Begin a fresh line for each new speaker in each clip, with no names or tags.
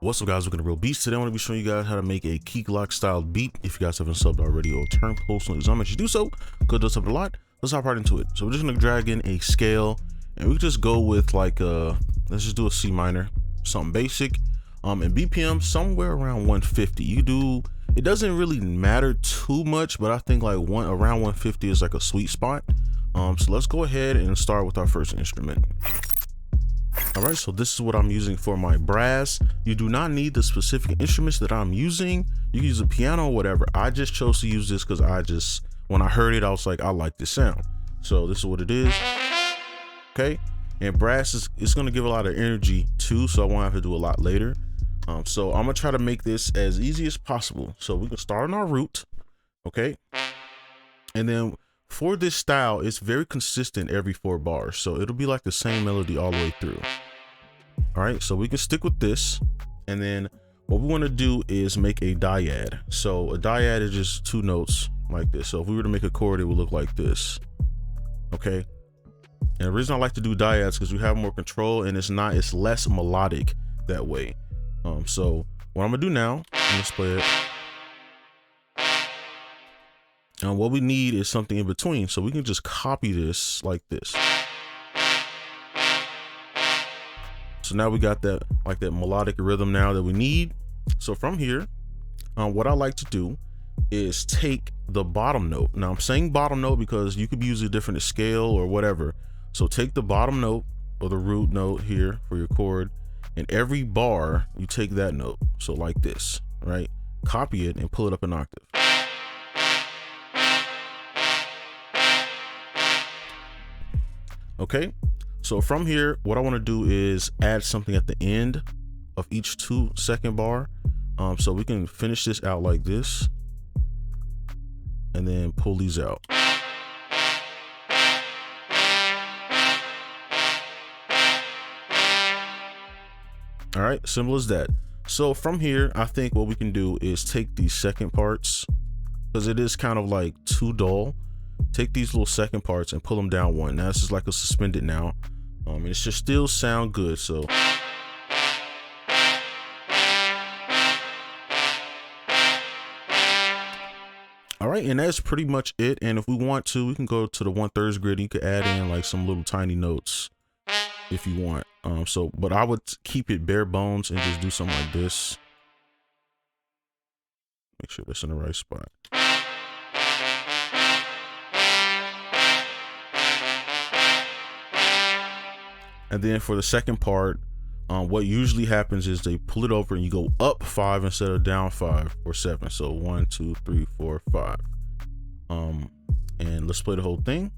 What's up, guys? We're gonna real beats. Today I want to be showing you guys how to make a key Glock style beat. If you guys haven't subbed already or turned post notifications, you do so because it does help a lot. Let's hop right into it. So we're just gonna drag in a scale, and we just go with like let's just do a C minor, something basic. And BPM somewhere around 150. It doesn't really matter too much, but I think like around 150 is like a sweet spot. So let's go ahead and start with our first instrument. All right, so this is what I'm using for my brass. You do not need the specific instruments that I'm using. You can use a piano or whatever. I just chose to use this because when I heard it, I was like, I like this sound. So this is what it is. Okay, and brass it's gonna give a lot of energy too, so I won't have to do a lot later. So I'm gonna try to make this as easy as possible. So we can start on our root, okay? And then for this style, it's very consistent every 4 bars. So it'll be like the same melody all the way through. All right, so we can stick with this. And then what we wanna do is make a dyad. So a dyad is just 2 notes like this. So if we were to make a chord, it would look like this, okay? And the reason I like to do dyads is because we have more control and it's less melodic that way. So what I'm gonna do now, let's play it. And what we need is something in between. So we can just copy this like this. So now we got that, like that melodic rhythm now that we need. So from here, what I like to do is take the bottom note. Now I'm saying bottom note because you could use a different scale or whatever. So take the bottom note or the root note here for your chord. And every bar you take that note, so like this, right? Copy it and pull it up an octave. Okay, so from here what I want to do is add something at the end of each 2-second bar. So we can finish this out like this and then pull these out. All right, simple as that. So from here, I think what we can do is take these second parts, because it is kind of like too dull. Take these little second parts and pull them down 1. Now this is like a suspended now. And it should still sound good. So all right, and that's pretty much it. And if we want to, we can go to the 1/3 grid. You could add in like some little tiny notes if you want. But I would keep it bare bones and just do something like this. Make sure that's in the right spot. And then for the second part, what usually happens is they pull it over and you go up 5 instead of down 5 or 7. So 1, 2, 3, 4, 5. And let's play the whole thing.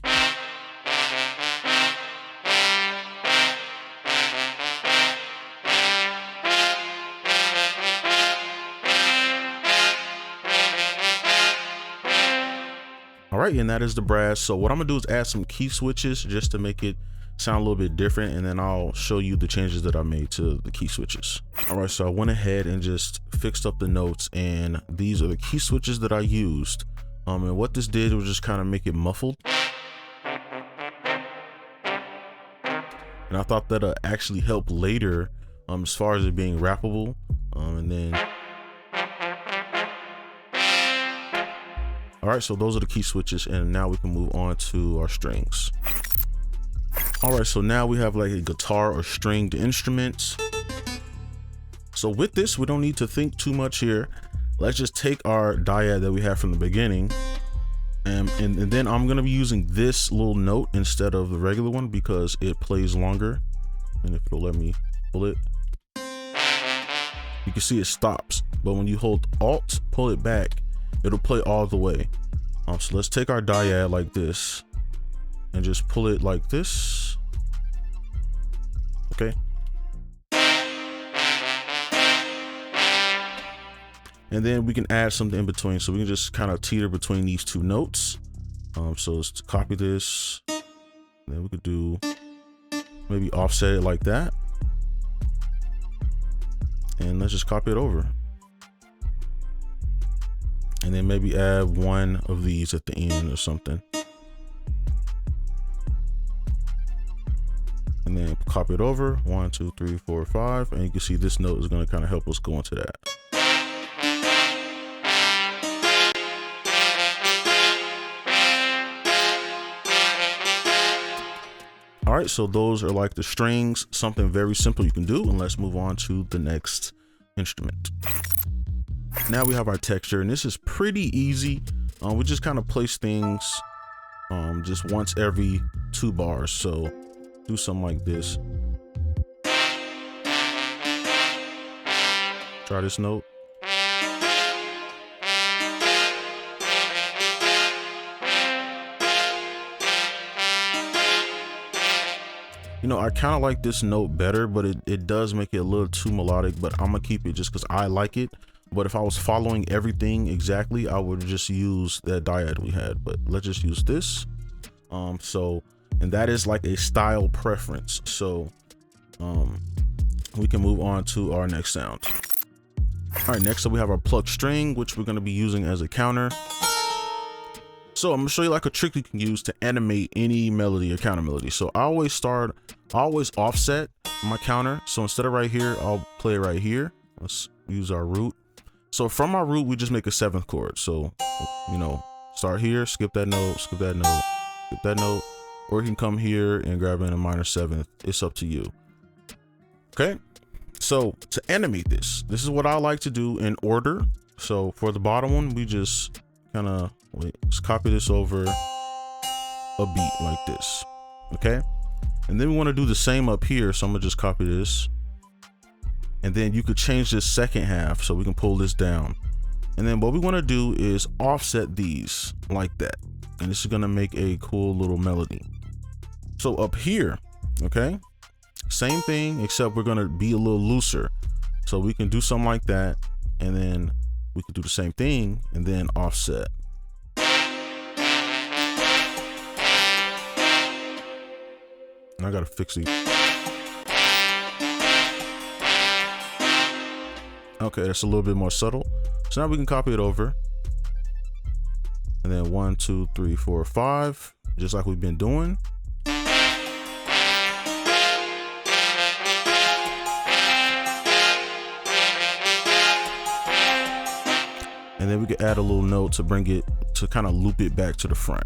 All right, and that is the brass. So what I'm gonna do is add some key switches just to make it sound a little bit different, and then I'll show you the changes that I made to the key switches. All right, so I went ahead and just fixed up the notes, and these are the key switches that I used. And what this did was just kind of make it muffled. And I thought that'll actually help later as far as it being rappable. And then all right, so those are the key switches, and now we can move on to our strings. All right, so now we have like a guitar or stringed instruments. So with this, we don't need to think too much here. Let's just take our dyad that we have from the beginning, and then I'm gonna be using this little note instead of the regular one because it plays longer. And if it'll let me pull it, you can see it stops. But when you hold Alt, pull it back, it'll play all the way. So let's take our dyad like this and just pull it like this. Okay. And then we can add something in between. So we can just kind of teeter between these 2 notes. So let's copy this. And then we could do maybe offset it like that. And let's just copy it over. And then maybe add 1 of these at the end or something. And and then copy it over 1, 2, 3, 4, 5, and you can see this note is going to kind of help us go into that. All right, so those are like the strings, something very simple you can do, and let's move on to the next instrument. Now we have our texture, and this is pretty easy. We just kind of place things just once every 2 bars. So do something like this. Try this note. You know, I kind of like this note better, but it does make it a little too melodic, but I'm gonna keep it just because I like it. But if I was following everything exactly, I would just use that dyad we had, but let's just use this. And that is like a style preference. So we can move on to our next sound. All right, next up we have our pluck string, which we're gonna be using as a counter. So I'm gonna show you like a trick you can use to animate any melody or counter melody. So I always offset my counter. So instead of right here, I'll play it right here. Let's use our root. So from our root, we just make a 7th chord. So, you know, start here, skip that note, skip that note, skip that note, or you can come here and grab in a minor 7th. It's up to you. Okay. So to animate this is what I like to do in order. So for the bottom one, we just kind of let's copy this over a beat like this. Okay. And then we want to do the same up here. So I'm gonna just copy this. And then you could change this second half, so we can pull this down. And then what we want to do is offset these like that. And this is going to make a cool little melody. So up here, okay, same thing, except we're going to be a little looser. So we can do something like that. And then we could do the same thing and then offset. And I got to fix these. Okay, that's a little bit more subtle. So now we can copy it over. And then 1, 2, 3, 4, 5, just like we've been doing. And then we can add a little note to bring it, to kind of loop it back to the front.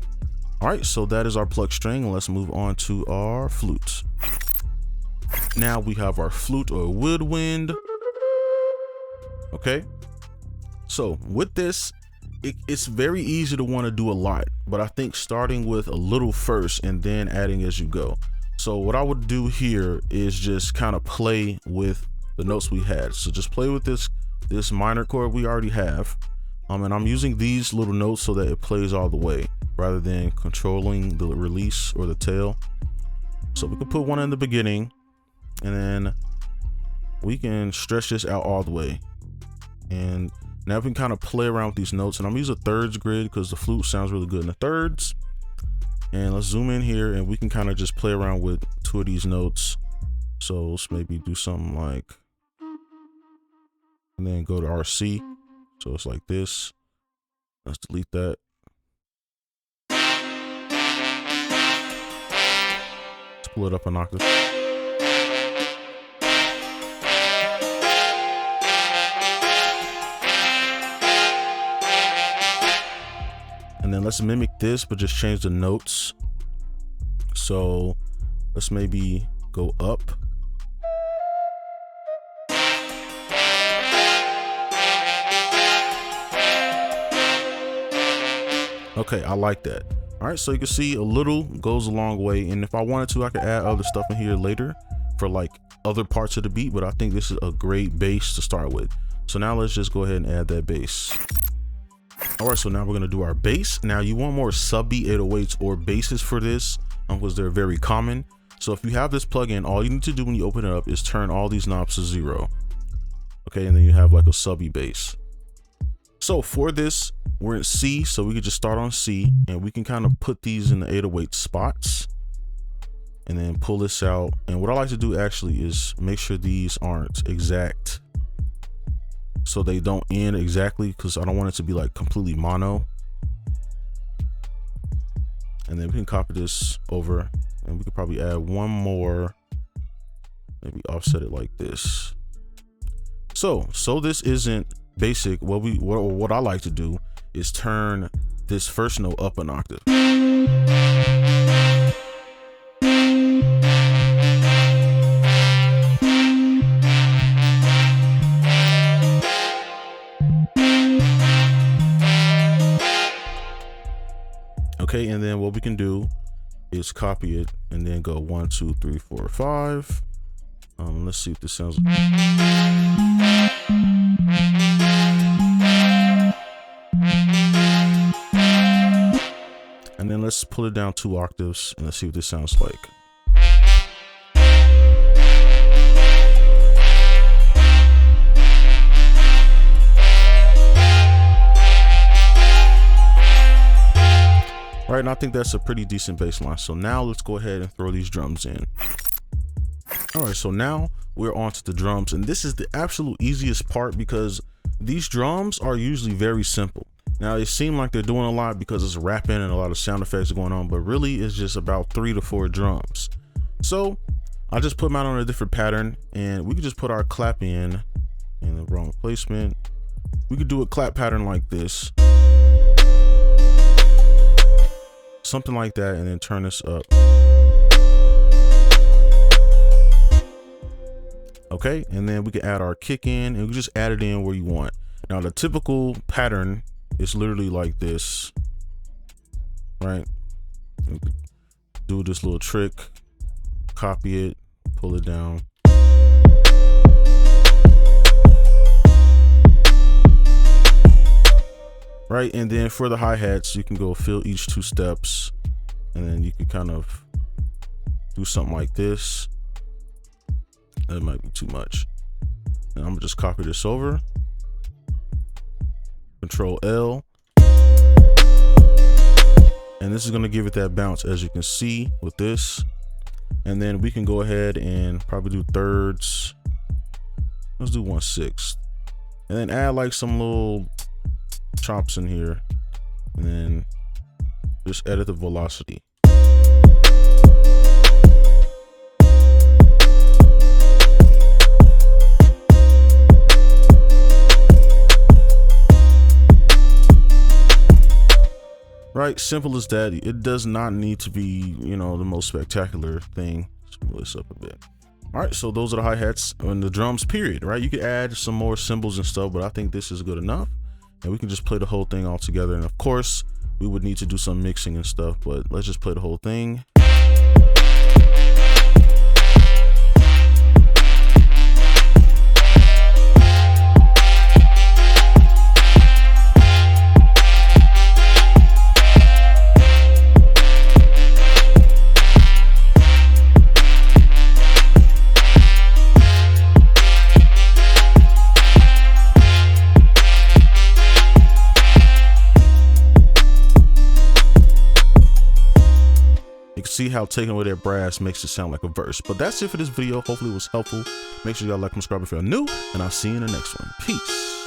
All right, so that is our pluck string. Let's move on to our flute. Now we have our flute or woodwind. Okay, so with this, it's very easy to want to do a lot, but I think starting with a little first and then adding as you go. So what I would do here is just kind of play with the notes we had. So just play with this minor chord we already have. And I'm using these little notes so that it plays all the way rather than controlling the release or the tail. So we can put one in the beginning and then we can stretch this out all the way. And now we can kind of play around with these notes, and I'm using a thirds grid because the flute sounds really good in the thirds. And let's zoom in here and we can kind of just play around with 2 of these notes. So let's maybe do something like, and then go to RC. So it's like this. Let's delete that. Let's pull it up an octave. And then let's mimic this, but just change the notes. So let's maybe go up. Okay, I like that. All right, so you can see a little goes a long way. And if I wanted to, I could add other stuff in here later for like other parts of the beat, but I think this is a great bass to start with. So now let's just go ahead and add that bass. All right, so now we're gonna do our bass. Now you want more sub-beat 808s or basses for this because they're very common. So if you have this plugin, all you need to do when you open it up is turn all these knobs to 0. Okay, and then you have like a sub-beat bass. So for this, we're in C, so we could just start on C and we can kind of put these in the 808 spots and then pull this out. And what I like to do actually is make sure these aren't exact, so they don't end exactly, because I don't want it to be like completely mono. And then we can copy this over and we could probably add one more maybe offset it like this. So this isn't basic. What I like to do is turn this first note up an octave. Okay, and then what we can do is copy it and then go 1, 2, 3, 4, 5. Let's see if this sounds. And then let's pull it down 2 octaves and let's see what this sounds like. Right, and I think that's a pretty decent bass line. So now let's go ahead and throw these drums in. All right, so now we're on to the drums, and this is the absolute easiest part because these drums are usually very simple. Now they seem like they're doing a lot because it's rapping and a lot of sound effects going on, but really it's just about 3 to 4 drums. So I just put mine on a different pattern, and we could just put our clap in the wrong placement. We could do a clap pattern like this. Something like that, and then turn this up. Okay, and then we can add our kick in, and we just add it in where you want. Now the typical pattern is literally like this, right? Do this little trick, copy it, pull it down. Right, and then for the hi-hats, you can go fill each 2 steps, and then you can kind of do something like this. That might be too much. And I'm gonna just copy this over. Control L. And this is gonna give it that bounce, as you can see with this. And then we can go ahead and probably do thirds. Let's do 1/6. And then add like some little chops in here, and then just edit the velocity. Right, simple as that. It does not need to be, you know, the most spectacular thing. Let's move this up a bit. All right, so those are the hi-hats and the drums, period, right? You could add some more cymbals and stuff, but I think this is good enough. And we can just play the whole thing all together. And of course, we would need to do some mixing and stuff, but let's just play the whole thing. See how taking away that brass makes it sound like a verse. But that's it for this video. Hopefully it was helpful. Make sure y'all like and subscribe if you're new, and I'll see you in the next one. Peace.